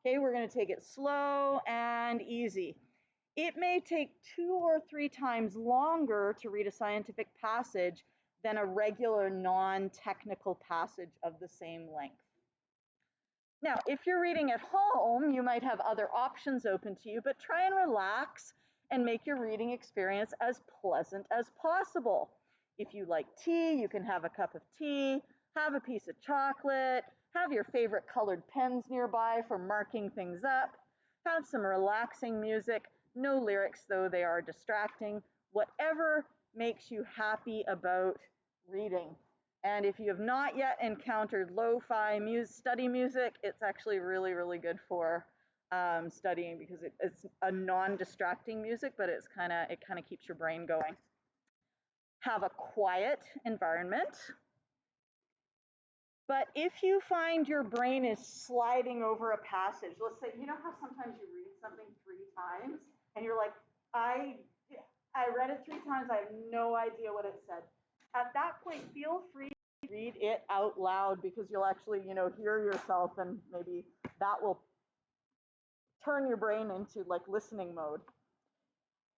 Okay, we're going to take it slow and easy. It may take 2 or 3 times longer to read a scientific passage than a regular non-technical passage of the same length. Now, if you're reading at home, you might have other options open to you, but try and relax and make your reading experience as pleasant as possible. If you like tea, you can have a cup of tea, have a piece of chocolate, have your favorite colored pens nearby for marking things up, have some relaxing music, no lyrics though they are distracting, whatever makes you happy about reading. And if you have not yet encountered lo-fi study music, it's actually really, really good for studying because it's a non-distracting music, but it kind of keeps your brain going. Have a quiet environment. But if you find your brain is sliding over a passage, let's say, you know how sometimes you read something 3 times and you're like, I read it 3 times, I have no idea what it said. At that point, feel free to read it out loud because you'll actually, hear yourself, and maybe that will turn your brain into like listening mode.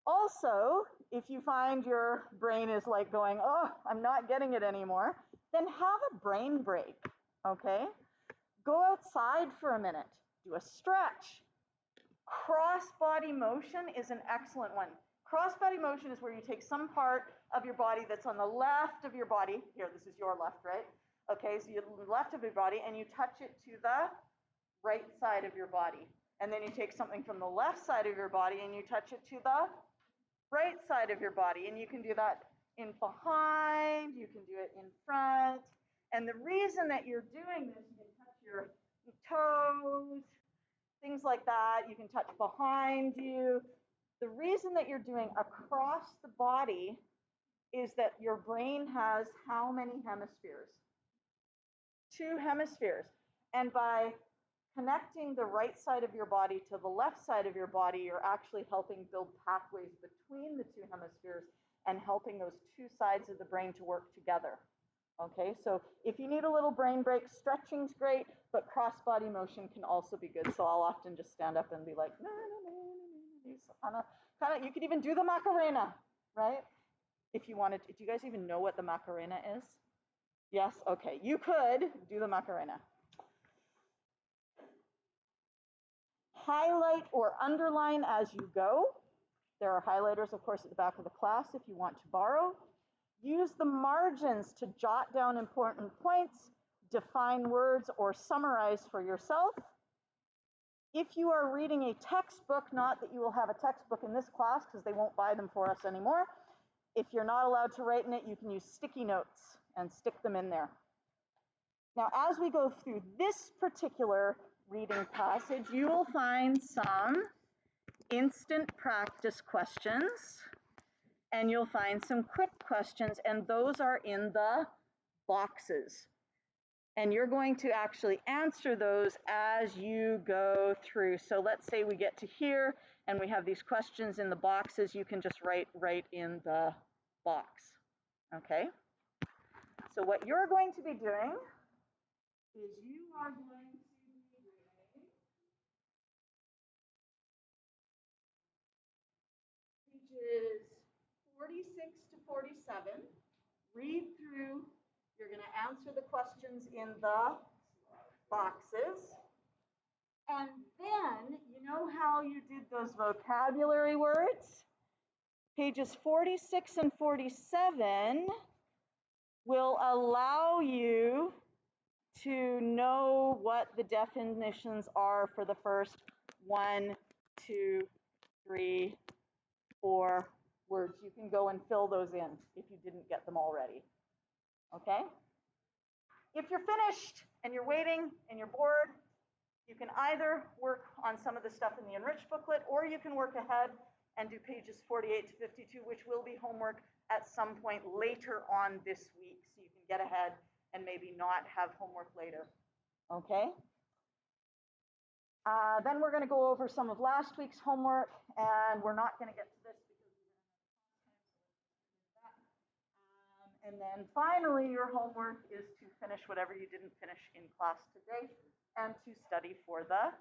Also, if you find your brain is like going, oh, I'm not getting it anymore, then have a brain break, okay? Go outside for a minute, do a stretch. Cross-body motion is an excellent one. Cross-body motion is where you take some part of your body that's on the left of your body. Here, this is your left, right? Okay, so you're left of your body, and you touch it to the right side of your body. And then you take something from the left side of your body, and you touch it to the right side of your body. And you can do that in behind, you can do it in front. And the reason that you're doing this, you can touch your toes, things like that. You can touch behind you. The reason that you're doing across the body is that your brain has how many hemispheres? 2 hemispheres. And by connecting the right side of your body to the left side of your body, you're actually helping build pathways between the 2 hemispheres and helping those 2 sides of the brain to work together. Okay, so if you need a little brain break, stretching's great, but cross-body motion can also be good. So I'll often just stand up and be like, you could even do the Macarena, right? If you wanted to. Do you guys even know what the Macarena is? Yes, okay, you could do the Macarena. Highlight or underline as you go. There are highlighters, of course, at the back of the class if you want to borrow. Use the margins to jot down important points, define words, or summarize for yourself. If you are reading a textbook, not that you will have a textbook in this class because they won't buy them for us anymore. If you're not allowed to write in it, you can use sticky notes and stick them in there. Now, as we go through this particular reading passage, you will find some instant practice questions, and you'll find some quick questions, and those are in the boxes. And you're going to actually answer those as you go through. So let's say we get to here and we have these questions in the boxes. You can just write right in the box. Okay? So what you're going to be doing is you are going to be doing pages 46 to 47. Read through. You're going to answer the questions in the boxes. And then, you know how you did those vocabulary words? Pages 46 and 47 will allow you to know what the definitions are for the first 1, 2, 3, 4 words. You can go and fill those in if you didn't get them already. Okay? If you're finished and you're waiting and you're bored, you can either work on some of the stuff in the enriched booklet, or you can work ahead and do pages 48 to 52, which will be homework at some point later on this week. So you can get ahead and maybe not have homework later. Okay? Then we're going to go over some of last week's homework, and we're not going to get to this because we're going to have that. And then finally, your homework is to finish whatever you didn't finish in class today and to study for the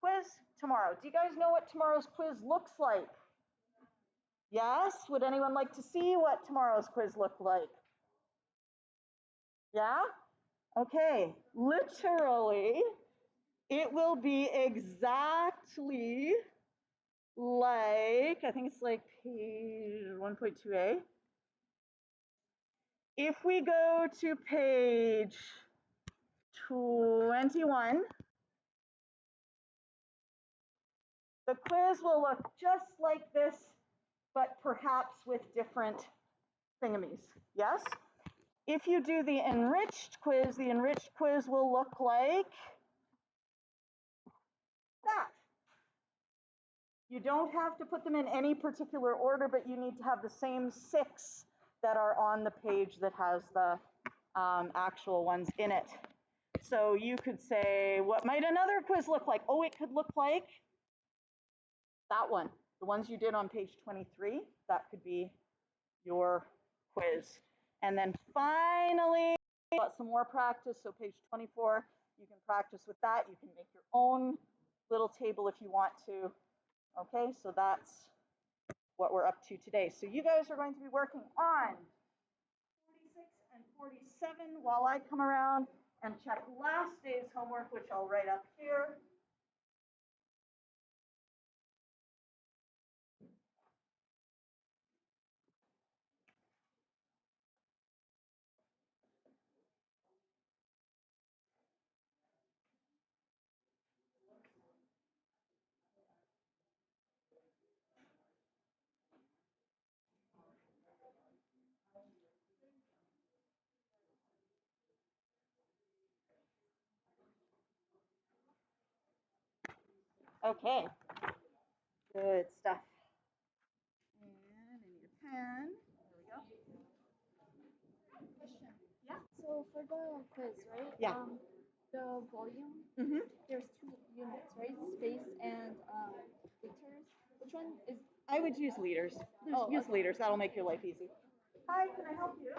quiz tomorrow. Do you guys know what tomorrow's quiz looks like? Yes? Would anyone like to see what tomorrow's quiz looked like? Yeah? Okay. Literally, it will be exactly like, I think it's like page 1.2a. If we go to page 21, the quiz will look just like this, but perhaps with different thingamies. Yes? If you do the enriched quiz will look like that. You don't have to put them in any particular order, but you need to have the same 6 that are on the page that has the actual ones in it. So you could say, what might another quiz look like? Oh, it could look like that one. The ones you did on page 23, that could be your quiz. And then finally, got some more practice. So page 24, you can practice with that. You can make your own little table if you want to. Okay, so that's what we're up to today. So you guys are going to be working on 46 and 47 while I come around and check last day's homework, which I'll write up here. Okay, good stuff. And I need a pen. There we go. Question. Yeah. So for the quiz, right? Yeah. The volume, there's 2 units, right? Space and liters. Which one is? I would use liters. Use liters. That'll make your life easy. Hi, can I help you?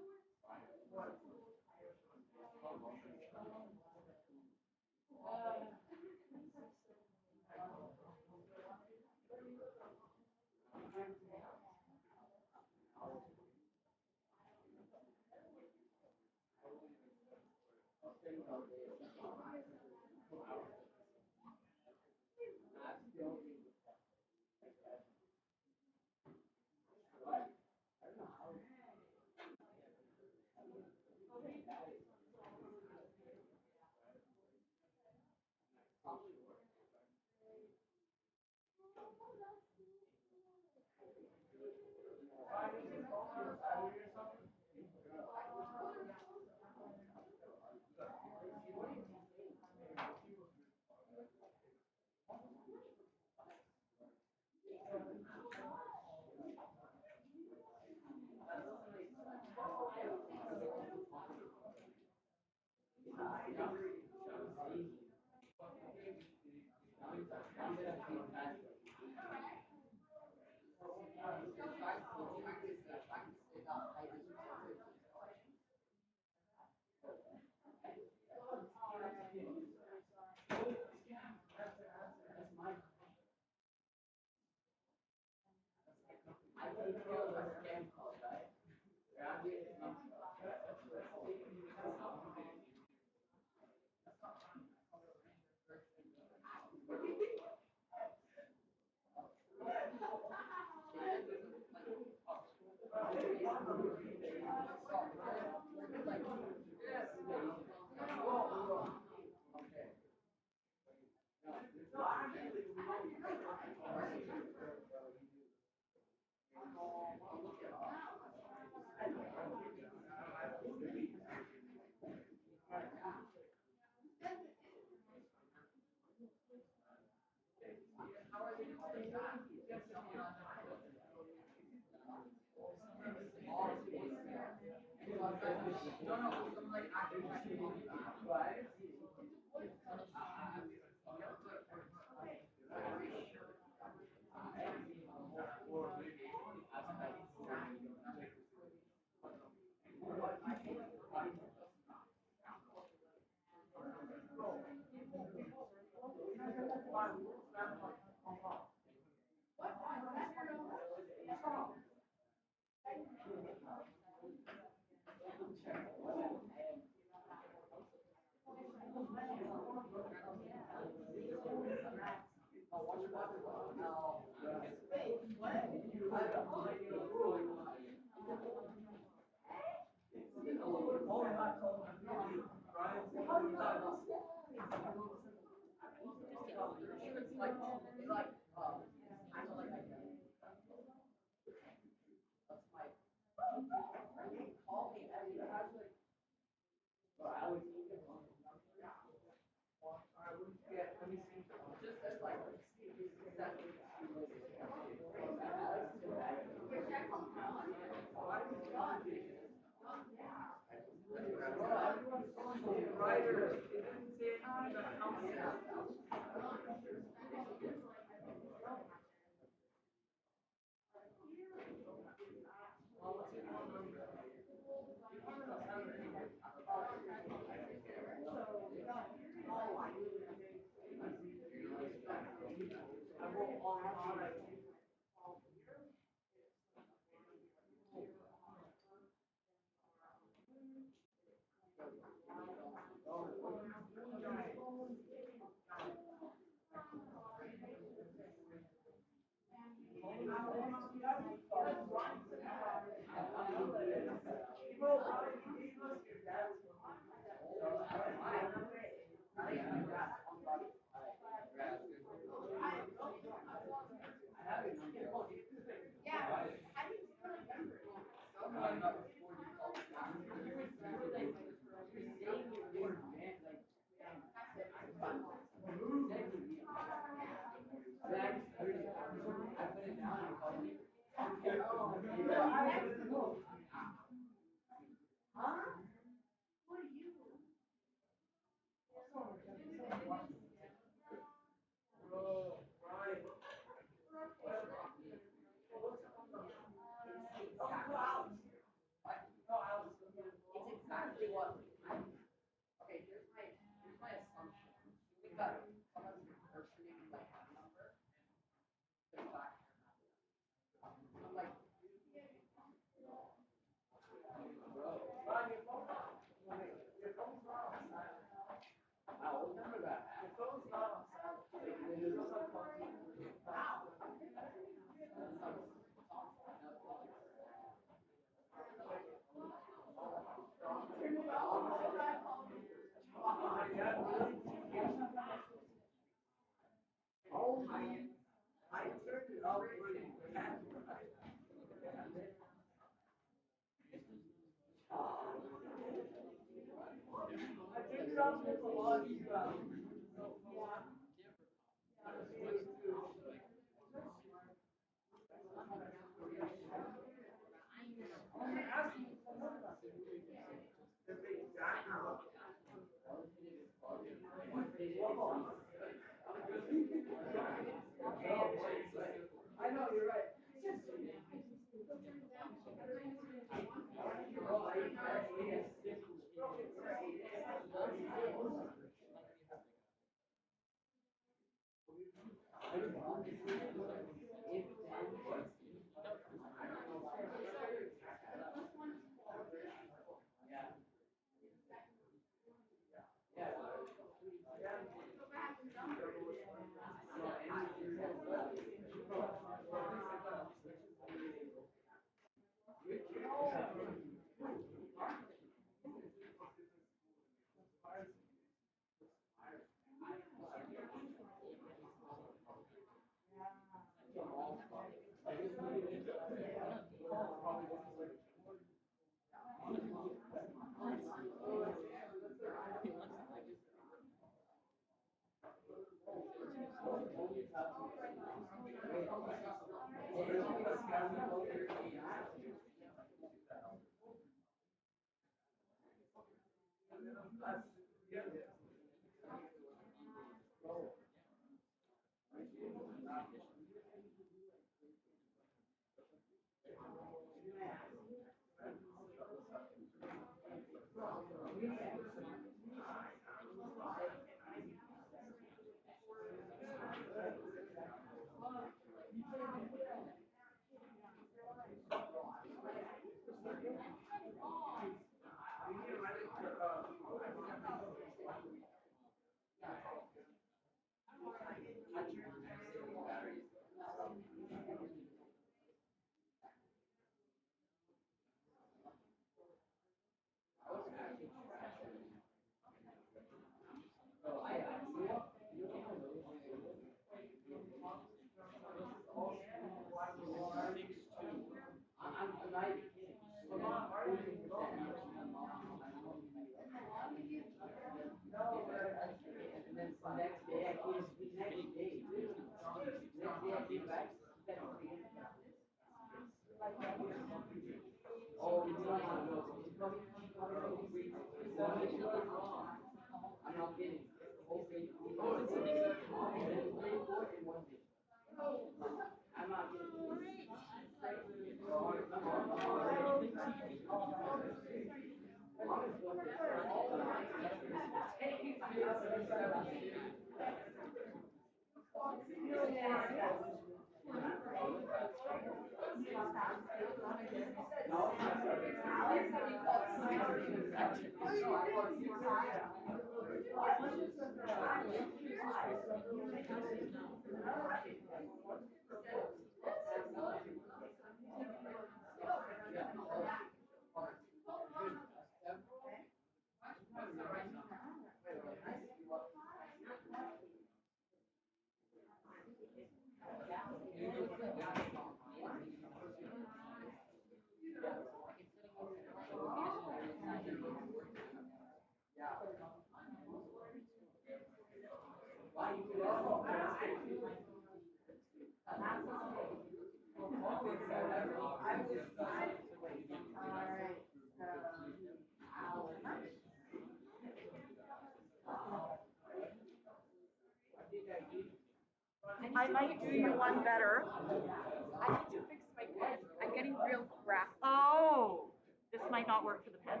I might do you one better. I need to fix my pen. I'm getting real graphic. Oh, this might not work for the pen.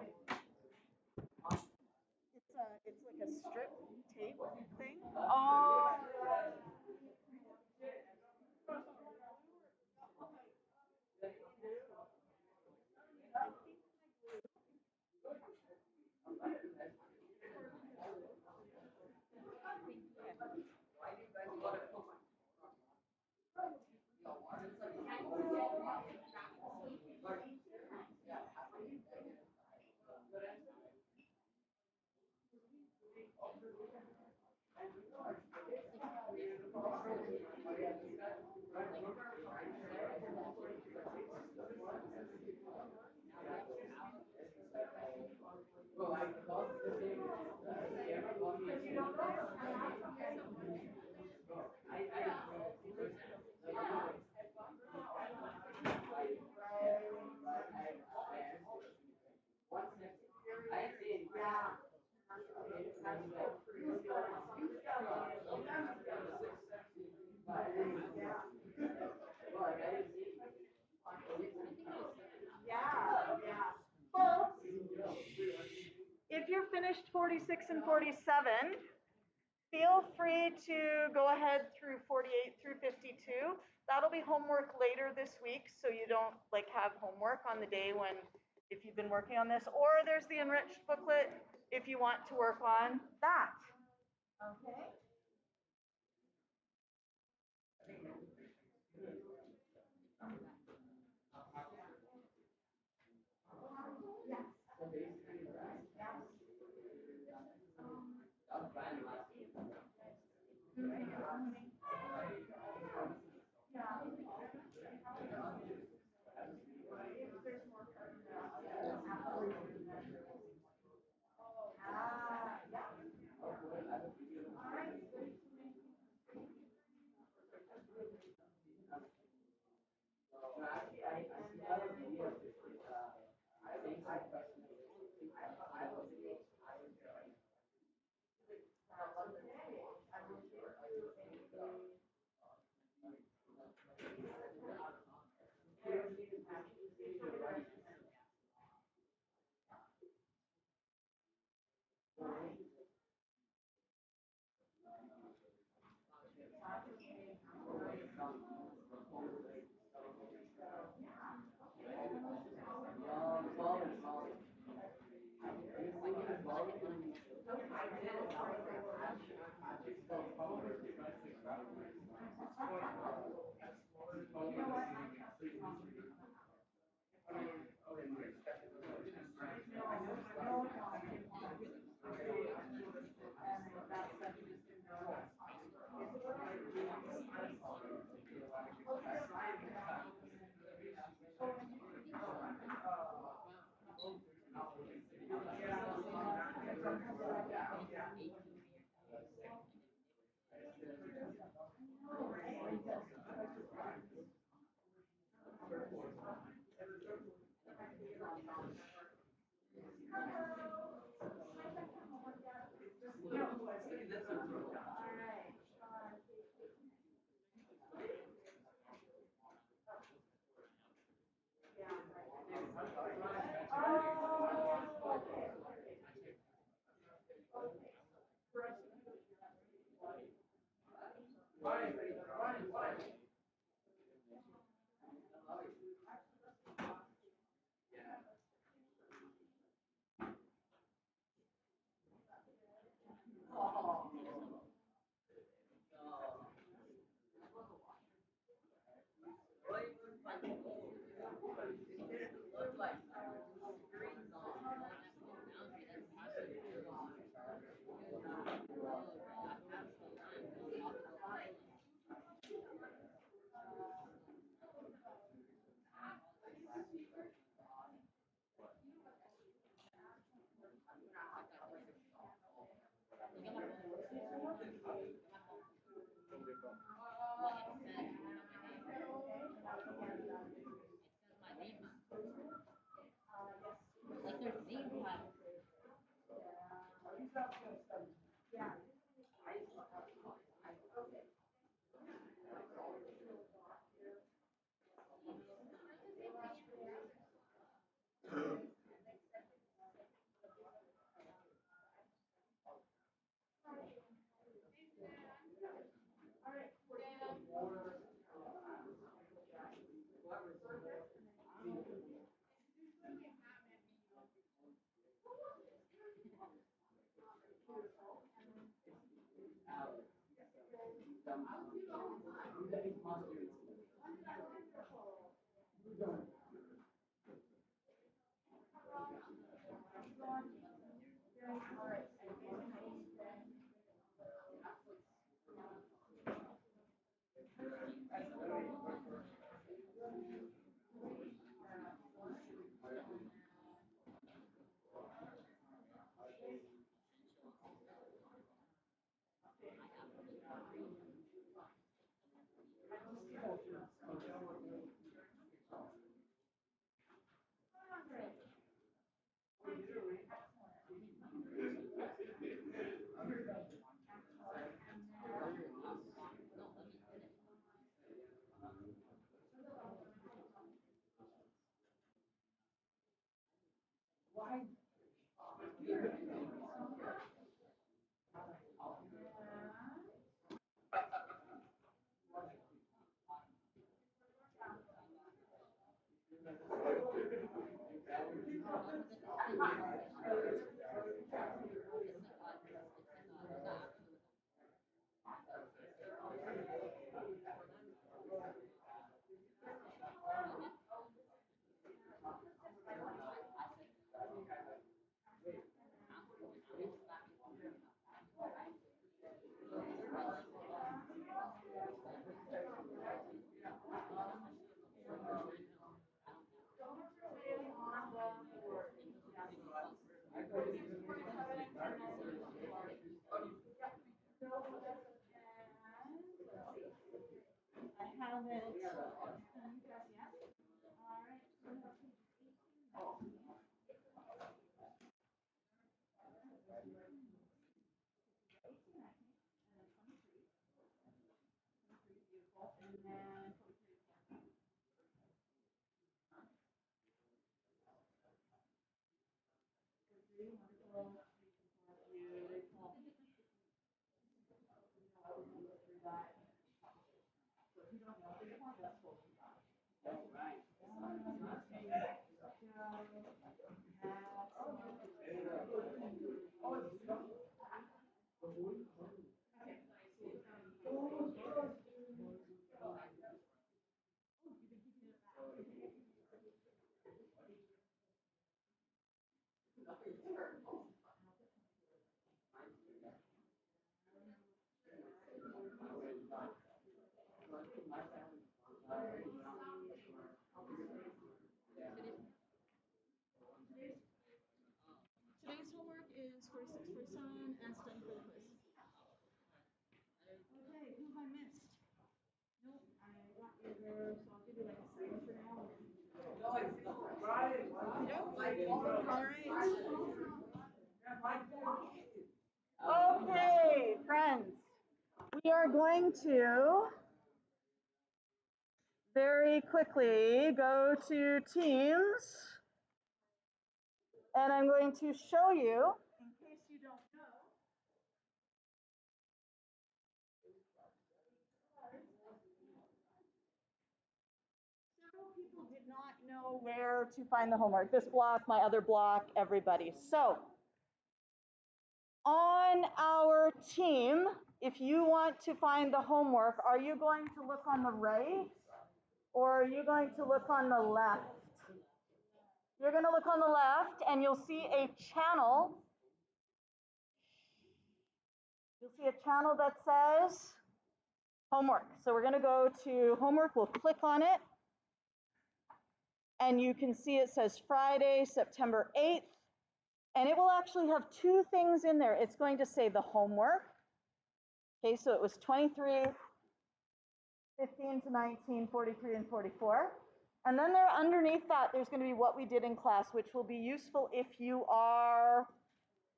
It's like a strip tape thing. Oh. Yeah, yeah. Well, if you're finished 46 and 47, feel free to go ahead through 48 through 52. That'll be homework later this week, so you don't like have homework on the day when, if you've been working on this, or there's the enriched booklet if you want to work on that. Okay. I haven't. Today's homework is 46% and study for the quiz. Okay, who have I missed? Nope, I got you there, so I'll give you like a second for now. All right. Okay, friends, we are going to very quickly go to Teams, and I'm going to show you, in case you don't know, several people did not know where to find the homework. This block, my other block, everybody. So on our team, if you want to find the homework, are you going to look on the right or are you going to look on the left? You're going to look on the left and you'll see a channel. You'll see a channel that says homework. So we're going to go to homework. We'll click on it. And you can see it says Friday, September 8th. And it will actually have two things in there. It's going to say the homework. Okay, so it was 23, 15 to 19, 43, and 44. And then there underneath that, there's going to be what we did in class, which will be useful if you are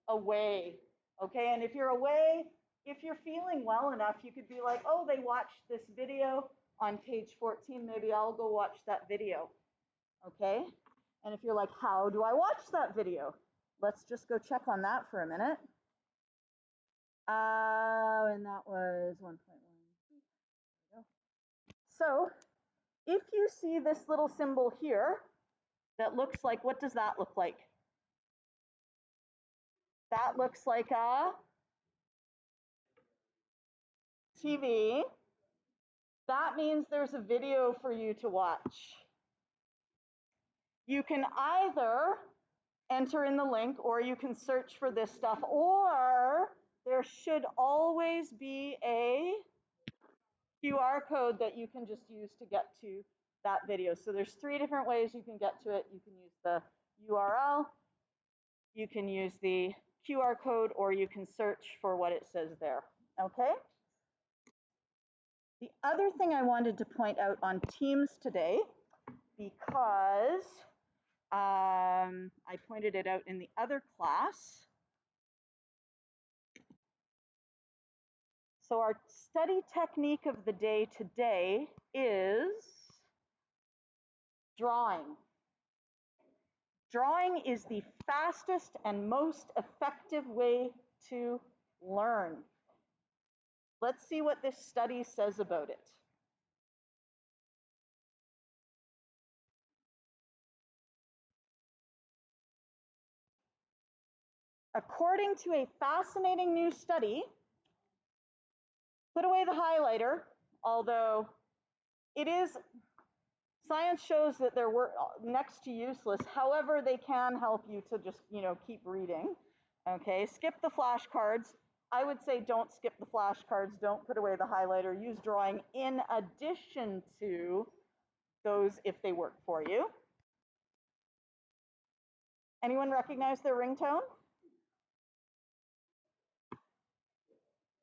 away. Okay, and if you're away, if you're feeling well enough, you could be like, oh, they watched this video on page 14. Maybe I'll go watch that video. Okay, and if you're like, how do I watch that video? Let's just go check on that for a minute. And that was 1.1. So if you see this little symbol here that looks like, what does that look like? That looks like a TV. That means there's a video for you to watch. You can either enter in the link or you can search for this stuff, or there should always be a QR code that you can just use to get to that video. So there's 3 different ways you can get to it. You can use the URL, you can use the QR code, or you can search for what it says there. okay? The other thing I wanted to point out on Teams today, because I pointed it out in the other class. So our study technique of the day today is drawing. Drawing is the fastest and most effective way to learn. Let's see what this study says about it. According to a fascinating new study, put away the highlighter, although it is, science shows that they're next to useless. However, they can help you to just, keep reading. Okay, skip the flashcards. I would say don't skip the flashcards, don't put away the highlighter, use drawing in addition to those if they work for you. Anyone recognize their ringtone?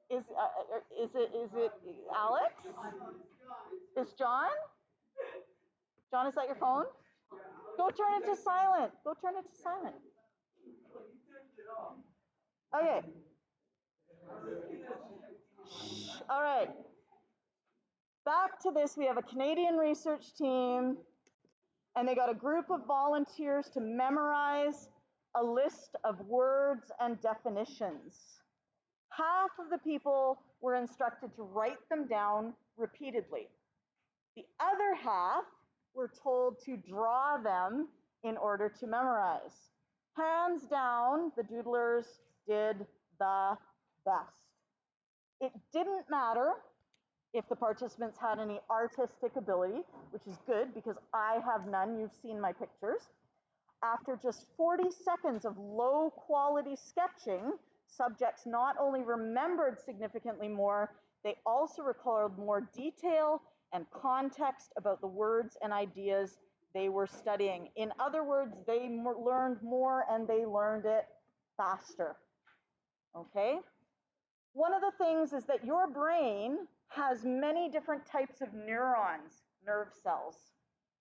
Is it Alex? Is John? John, is that your phone? Go turn it to silent. Go turn it to silent. Okay. All right. Back to this, we have a Canadian research team, and they got a group of volunteers to memorize a list of words and definitions. Half of the people were instructed to write them down repeatedly. The other half were told to draw them in order to memorize. Hands down, the doodlers did the best. It didn't matter if the participants had any artistic ability, which is good because I have none. You've seen my pictures. After just 40 seconds of low quality sketching, subjects not only remembered significantly more, they also recalled more detail and context about the words and ideas they were studying. In other words, they learned more and they learned it faster. Okay? One of the things is that your brain has many different types of neurons, nerve cells.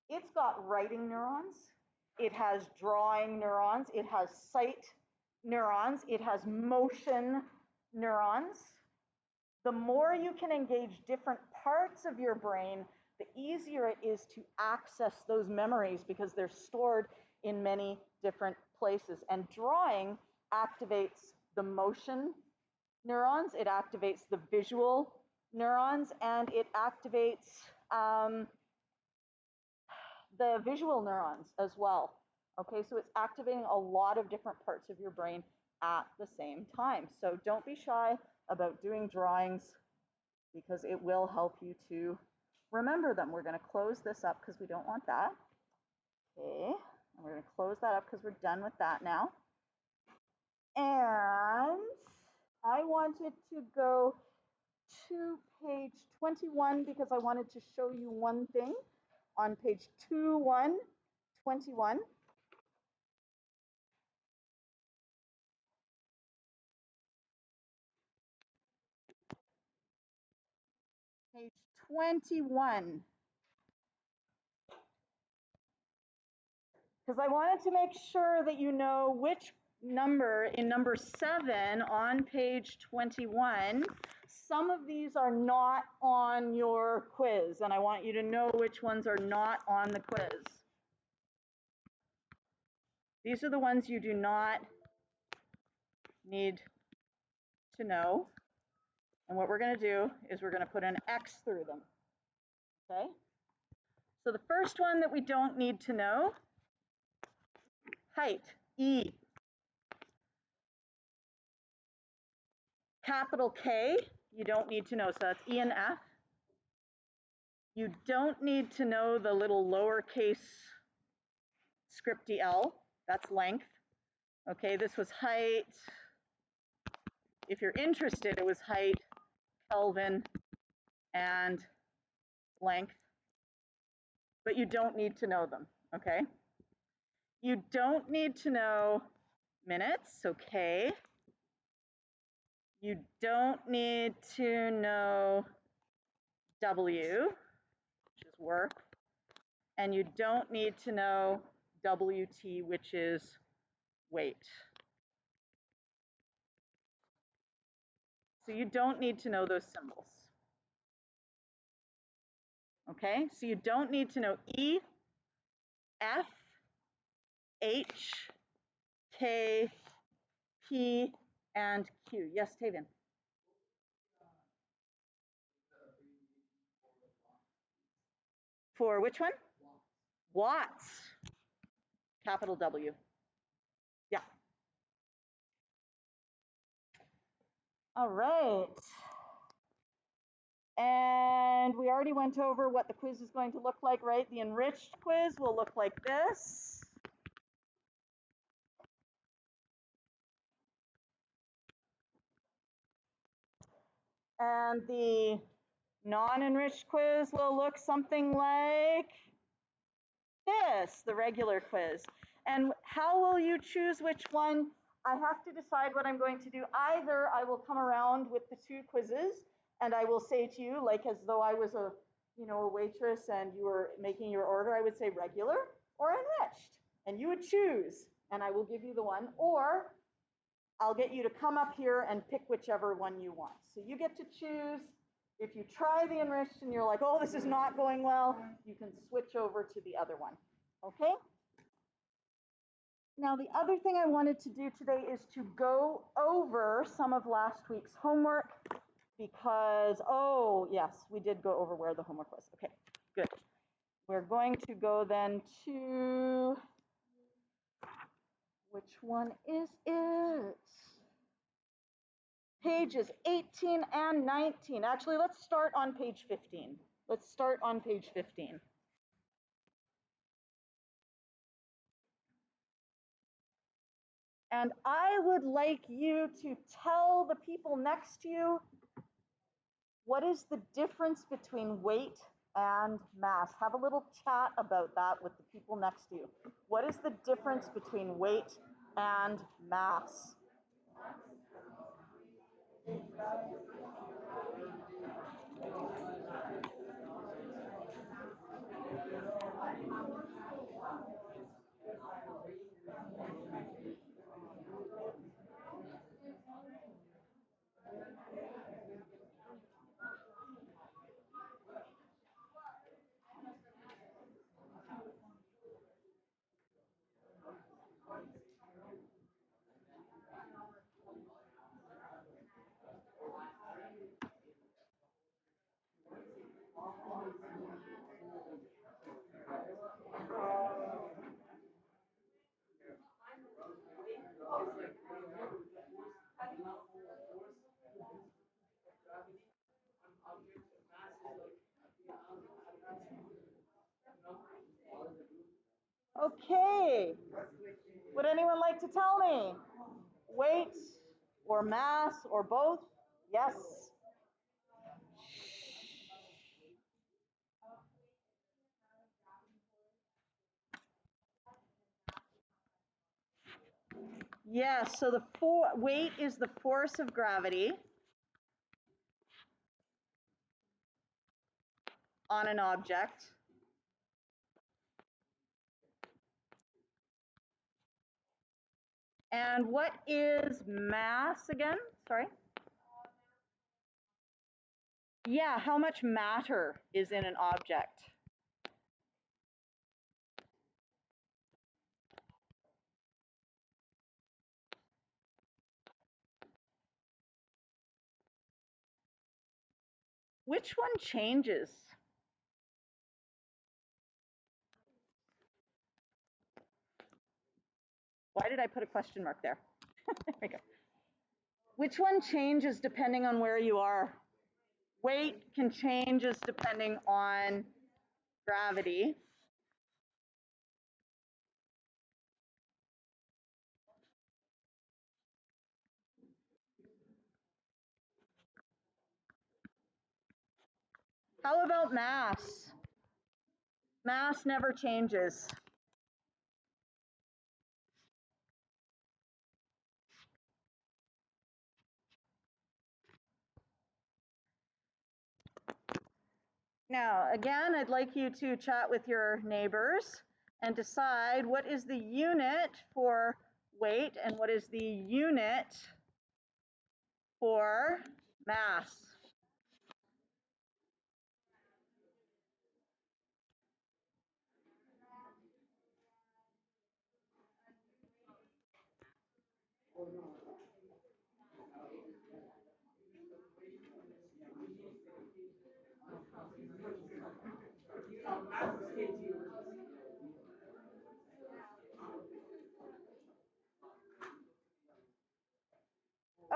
It's got writing neurons, it has drawing neurons, it has sight neurons, it has motion neurons. The more you can engage different parts of your brain, the easier it is to access those memories because they're stored in many different places. And drawing activates the motion neurons, it activates the visual neurons, and it activates the visual neurons as well. Okay, so it's activating a lot of different parts of your brain at the same time. So don't be shy about doing drawings because it will help you to remember them. We're going to close this up because we don't want that. Okay, and we're going to close that up because we're done with that now. And I wanted to go to page 21 because I wanted to show you one thing on page 2121. Page 21. Because I wanted to make sure that you know which number in number 7 on page 21. Some of these are not on your quiz, and I want you to know which ones are not on the quiz. These are the ones you do not need to know. And what we're going to do is we're going to put an X through them. Okay? So the first one that we don't need to know, height, E. Capital K, you don't need to know, so that's E and F. You don't need to know the little lowercase scripty L, that's length. Okay, this was height. If you're interested, it was height, Kelvin, and length. But you don't need to know them, okay? You don't need to know minutes, okay? You don't need to know W, which is work, and you don't need to know WT, which is weight. So you don't need to know those symbols. Okay, so you don't need to know E, F, H, K, P, and Q. Yes, Tavian. For which one? Watts. Capital W. Yeah. All right. And we already went over what the quiz is going to look like, right? The enriched quiz will look like this. And the non-enriched quiz will look something like this, the regular quiz. And how will you choose which one? I have to decide what I'm going to do. Either I will come around with the two quizzes and I will say to you, like as though I was a waitress and you were making your order, I would say regular or enriched. And you would choose and I will give you the one, or I'll get you to come up here and pick whichever one you want. So you get to choose. If you try the enriched and you're like, oh, this is not going well, you can switch over to the other one. Okay? Now, the other thing I wanted to do today is to go over some of last week's homework because, oh, yes, we did go over where the homework was. Okay, good. We're going to go then to, which one is it? Pages 18 and 19. Actually, let's start on page 15. Let's start on page 15. And I would like you to tell the people next to you, what is the difference between weight and mass? Have a little chat about that with the people next to you. What is the difference between weight and mass? Okay, would anyone like to tell me? Weight or mass or both? Yes. Yes, so the weight is the force of gravity on an object. And what is mass again? Sorry. Yeah, how much matter is in an object? Which one changes? Why did I put a question mark there? There we go. Which one changes depending on where you are? Weight can change depending on gravity. How about mass? Mass never changes. Now, again, I'd like you to chat with your neighbors and decide what is the unit for weight and what is the unit for mass.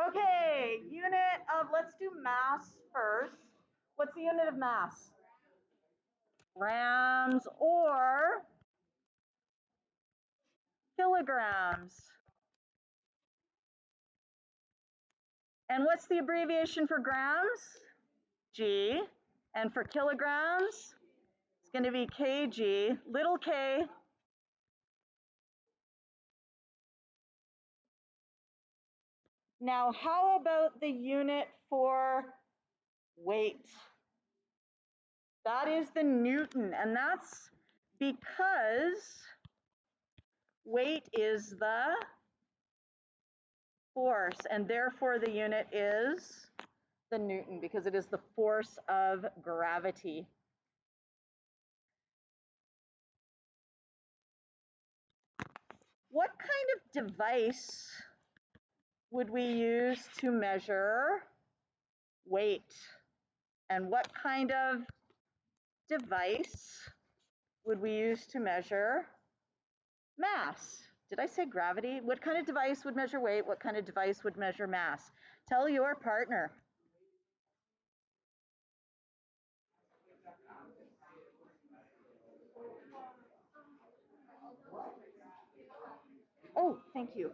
Okay, unit of, let's do mass first. What's the unit of mass? Grams or kilograms. And what's the abbreviation for grams? G. And for kilograms, it's going to be kg, little k. Now, how about the unit for weight? That is the Newton, and that's because weight is the force, and therefore the unit is the Newton, because it is the force of gravity. What kind of device would we use to measure weight? And what kind of device would we use to measure mass? Did I say gravity? What kind of device would measure weight? What kind of device would measure mass? Tell your partner. Oh, thank you.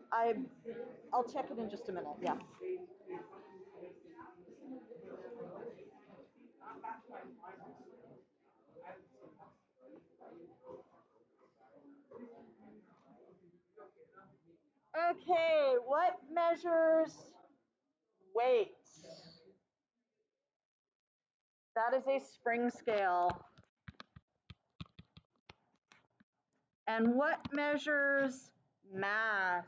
I'll check it in just a minute. Yeah. Okay, what measures weight? That is a spring scale. And what measures mass?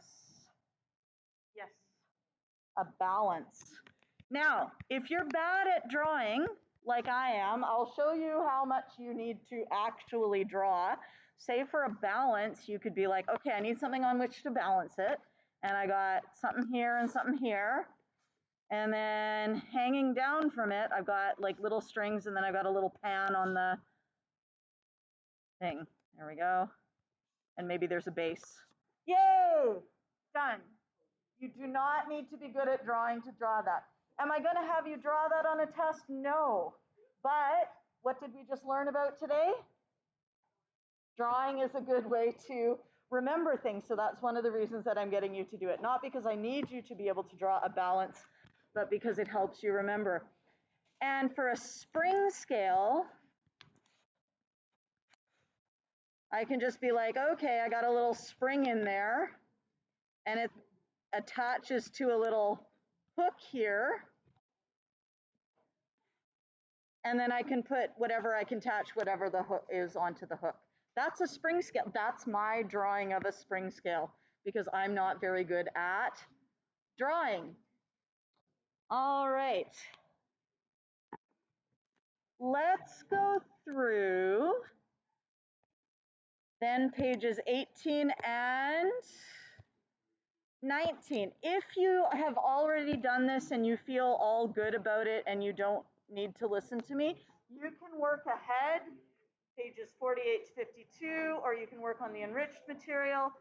Yes, a balance. Now, if you're bad at drawing, like I am, I'll show you how much you need to actually draw. Say for a balance, you could be like, okay, I need something on which to balance it. And I got something here and something here. And then hanging down from it, I've got like little strings, and then I've got a little pan on the thing. There we go. And maybe there's a base. Yay! Done. You do not need to be good at drawing to draw that. Am I going to have you draw that on a test? No. But what did we just learn about today? Drawing is a good way to remember things. So that's one of the reasons that I'm getting you to do it. Not because I need you to be able to draw a balance, but because it helps you remember. And for a spring scale, I can just be like, okay, I got a little spring in there, and it attaches to a little hook here. And then I can put whatever, I can attach whatever the hook is onto the hook. That's a spring scale. That's my drawing of a spring scale, because I'm not very good at drawing. All right. Let's go through then pages 18 and 19. If you have already done this and you feel all good about it and you don't need to listen to me, you can work ahead, pages 48 to 52, or you can work on the enriched material.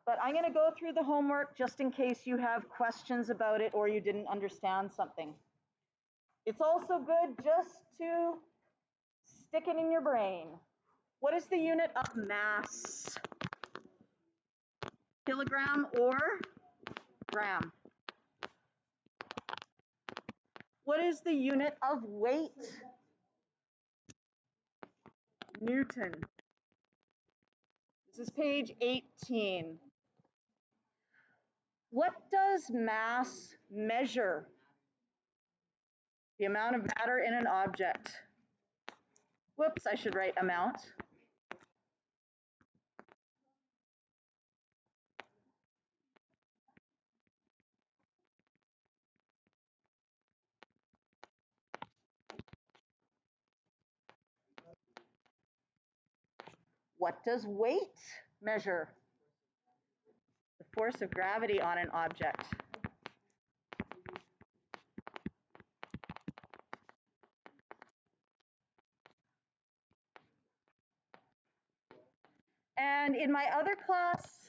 But I'm going to go through the homework just in case you have questions about it or you didn't understand something. It's also good just to stick it in your brain. What is the unit of mass? Kilogram or gram? What is the unit of weight? Newton. This is page 18. What does mass measure? The amount of matter in an object. Whoops, I should write amount. What does weight measure? The force of gravity on an object. And in my other class,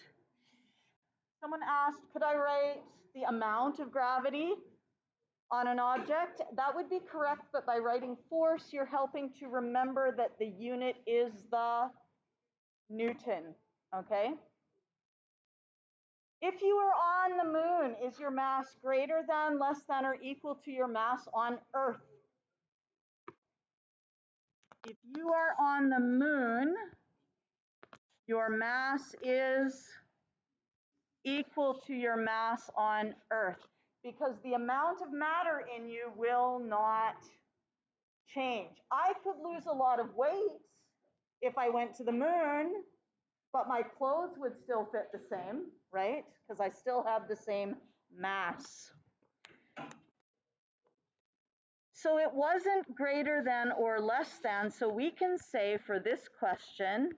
someone asked, could I write the amount of gravity on an object? That would be correct, but by writing force, you're helping to remember that the unit is the Newton, okay? If you are on the moon, is your mass greater than, less than, or equal to your mass on Earth? If you are on the moon, your mass is equal to your mass on Earth, because the amount of matter in you will not change. I could lose a lot of weight if I went to the moon, but my clothes would still fit the same, right? Because I still have the same mass. So it wasn't greater than or less than, so we can say for this question,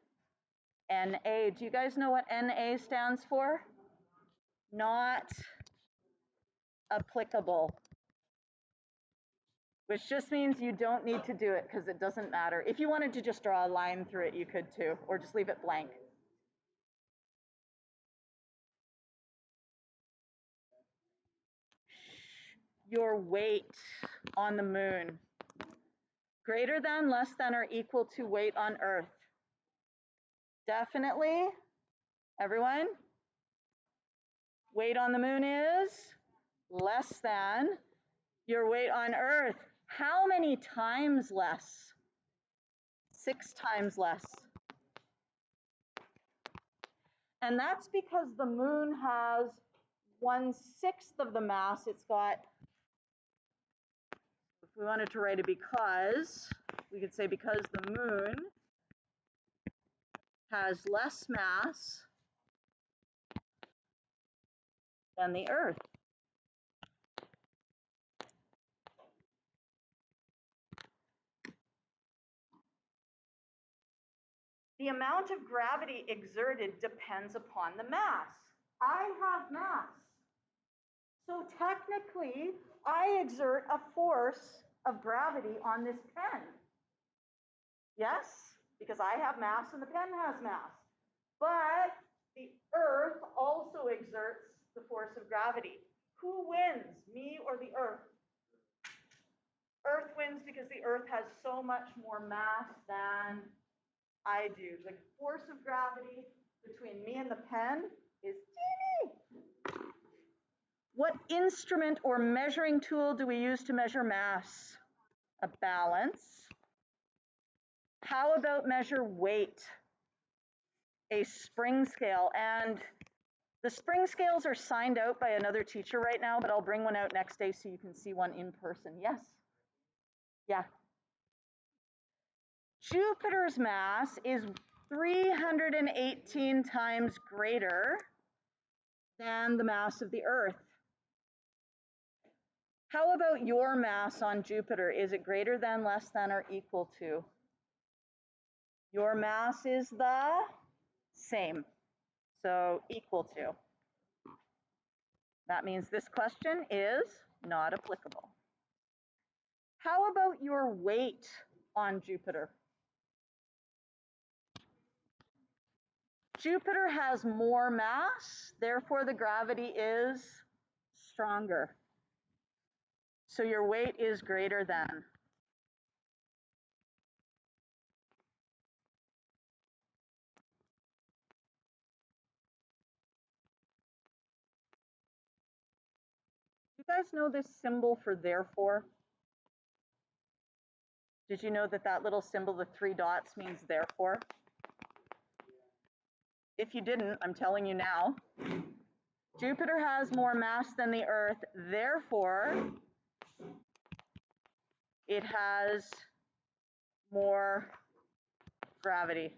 NA. Do you guys know what NA stands for? Not applicable. Which just means you don't need to do it because it doesn't matter. If you wanted to just draw a line through it, you could too, or just leave it blank. Your weight on the moon. Greater than, less than, or equal to weight on Earth. Definitely. Everyone? Weight on the moon is less than your weight on Earth. How many times less? 6 times less. And that's because the moon has 1/6 of the mass. It's got, if we wanted to write a because, we could say because the moon has less mass than the Earth. The amount of gravity exerted depends upon the mass. I have mass. So technically, I exert a force of gravity on this pen. Yes, because I have mass and the pen has mass. But the Earth also exerts the force of gravity. Who wins, me or the Earth? Earth wins because the Earth has so much more mass than I do. The force of gravity between me and the pen is teeny. What instrument or measuring tool do we use to measure mass? A balance. How about measure weight? A spring scale. And the spring scales are signed out by another teacher right now, but I'll bring one out next day so you can see one in person. Yes? Yeah. Jupiter's mass is 318 times greater than the mass of the Earth. How about your mass on Jupiter? Is it greater than, less than, or equal to? Your mass is the same, so equal to. That means this question is not applicable. How about your weight on Jupiter? Jupiter has more mass, therefore the gravity is stronger. So your weight is greater than. You guys know this symbol for therefore? Did you know that that little symbol, the 3 dots, means therefore? If you didn't, I'm telling you now. Jupiter has more mass than the Earth, therefore it has more gravity,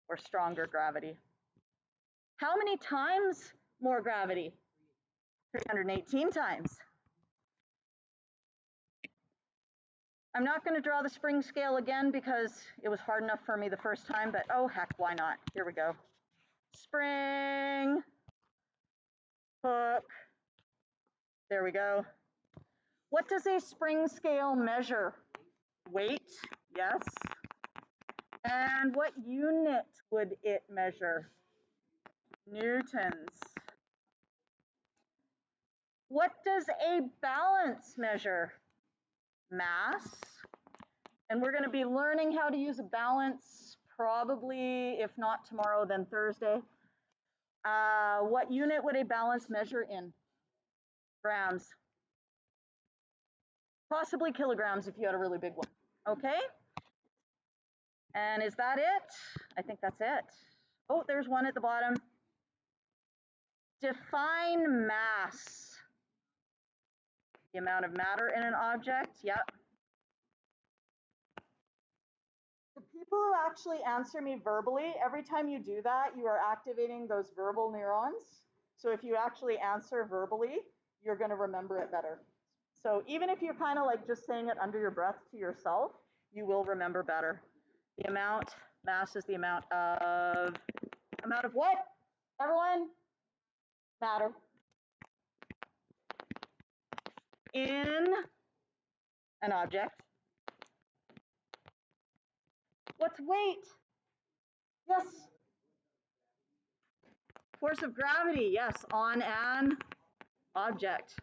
or stronger gravity. How many times more gravity? 318 times. I'm not going to draw the spring scale again because it was hard enough for me the first time, but oh heck, why not? Here we go. Spring, hook, there we go. What does a spring scale measure? Weight, yes. And what unit would it measure? Newtons. What does a balance measure? Mass. And we're going to be learning how to use a balance probably, if not tomorrow, then Thursday. What unit would a balance measure in? Grams. Possibly kilograms if you had a really big one. Okay? And is that it? I think that's it. Oh, there's one at the bottom. Define mass. The amount of matter in an object. Yep. The people who actually answer me verbally, every time you do that, you are activating those verbal neurons. So if you actually answer verbally, you're going to remember it better. So even if you're kind of like just saying it under your breath to yourself, you will remember better. The amount, mass is the amount of what? Everyone? Matter. In an object. What's weight? Yes. Force of gravity, yes, on an object.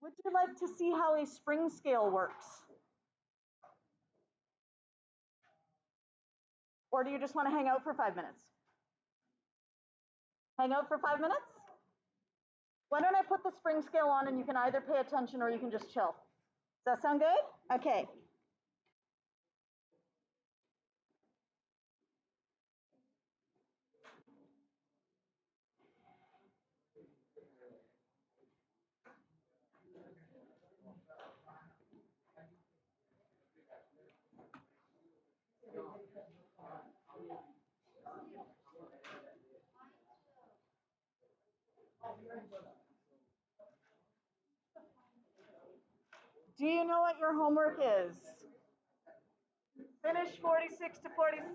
Would you like to see how a spring scale works? Or do you just want to hang out for 5 minutes? Hang out for 5 minutes? Why don't I put the spring scale on and you can either pay attention or you can just chill. Does that sound good? Okay. Do you know what your homework is? Finish 46 to 47.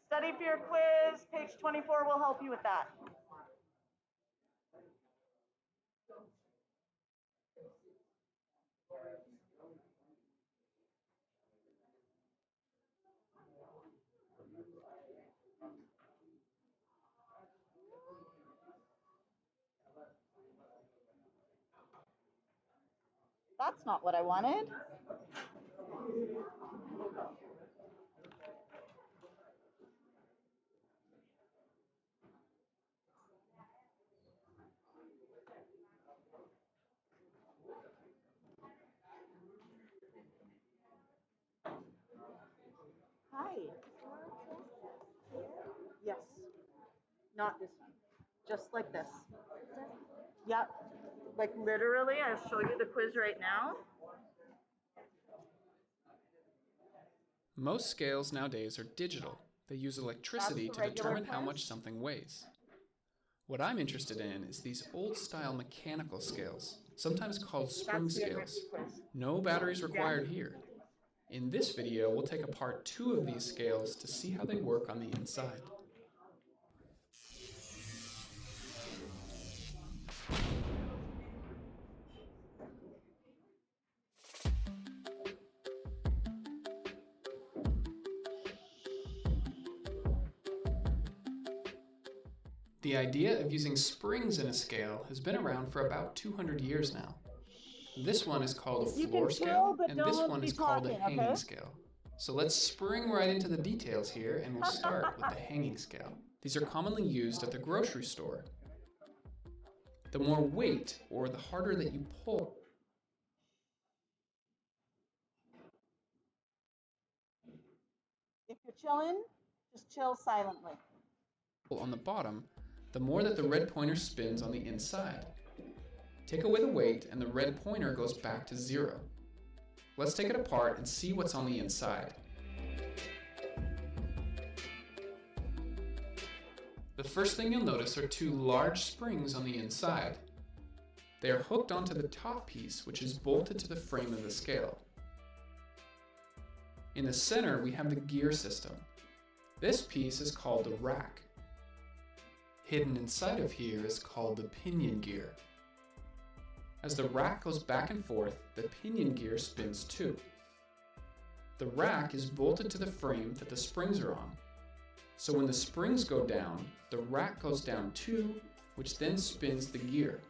Study for your quiz. Page 24 will help you with that. That's not what I wanted. Hi. Yes. Not this one. Just like this. Yep. Like literally, I'll show you the quiz right now. Most scales nowadays are digital. They use electricity to determine how much something weighs. What I'm interested in is these old-style mechanical scales, sometimes called spring scales. No batteries required here. In this video, we'll take apart 2 of these scales to see how they work on the inside. The idea of using springs in a scale has been around for about 200 years now. This one is called a floor scale, and this one is called a hanging scale. So let's spring right into the details here, and we'll start with the hanging scale. These are commonly used at the grocery store. The more weight, or the harder that you pull, if you're chilling, just chill silently. on the bottom, the more that the red pointer spins on the inside. Take away the weight and the red pointer goes back to 0. Let's take it apart and see what's on the inside. The first thing you'll notice are 2 large springs on the inside. They are hooked onto the top piece, which is bolted to the frame of the scale. In the center, we have the gear system. This piece is called the rack. Hidden inside of here is called the pinion gear. As the rack goes back and forth, the pinion gear spins too. The rack is bolted to the frame that the springs are on. So when the springs go down, the rack goes down too, which then spins the gear.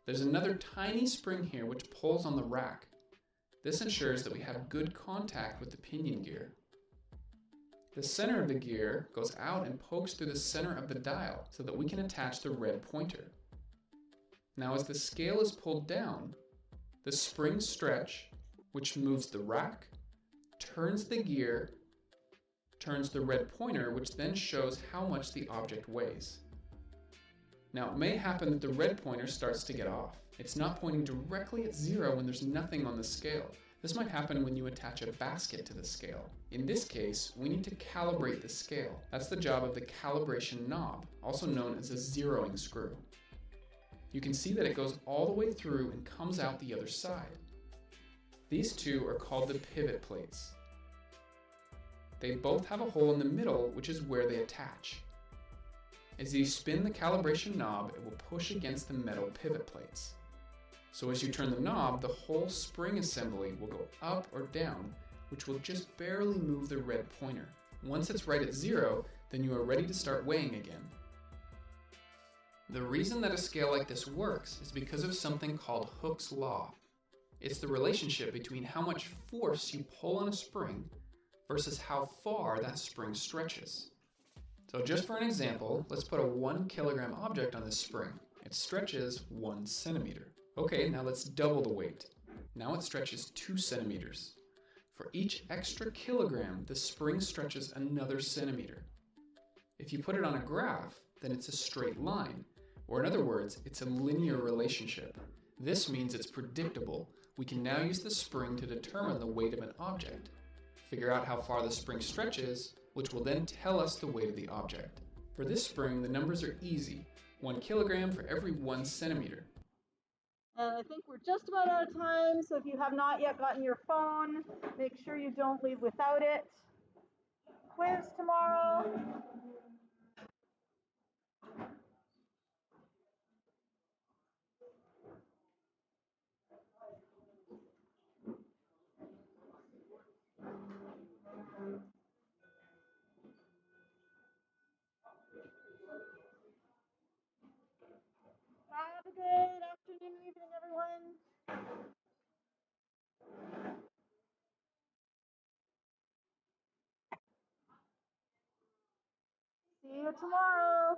There's another tiny spring here which pulls on the rack. This ensures that we have good contact with the pinion gear. The center of the gear goes out and pokes through the center of the dial so that we can attach the red pointer. Now as the scale is pulled down, the springs stretch, which moves the rack, turns the gear, turns the red pointer, which then shows how much the object weighs. Now it may happen that the red pointer starts to get off. It's not pointing directly at 0 when there's nothing on the scale. This might happen when you attach a basket to the scale. In this case, we need to calibrate the scale. That's the job of the calibration knob, also known as a zeroing screw. You can see that it goes all the way through and comes out the other side. These 2 are called the pivot plates. They both have a hole in the middle, which is where they attach. As you spin the calibration knob, it will push against the metal pivot plates. So as you turn the knob, the whole spring assembly will go up or down, which will just barely move the red pointer. Once it's right at 0, then you are ready to start weighing again. The reason that a scale like this works is because of something called Hooke's law. It's the relationship between how much force you pull on a spring versus how far that spring stretches. So just for an example, let's put a 1 kilogram object on this spring. It stretches 1 centimeter. Okay, now let's double the weight. Now it stretches 2 centimeters. For each extra kilogram, the spring stretches another centimeter. If you put it on a graph, then it's a straight line, or in other words, it's a linear relationship. This means it's predictable. We can now use the spring to determine the weight of an object. Figure out how far the spring stretches, which will then tell us the weight of the object. For this spring, the numbers are easy. 1 kilogram for every 1 centimeter. And I think we're just about out of time, so if you have not yet gotten your phone, make sure you don't leave without it. Quiz tomorrow. Have a good afternoon, evening, everyone. See you tomorrow.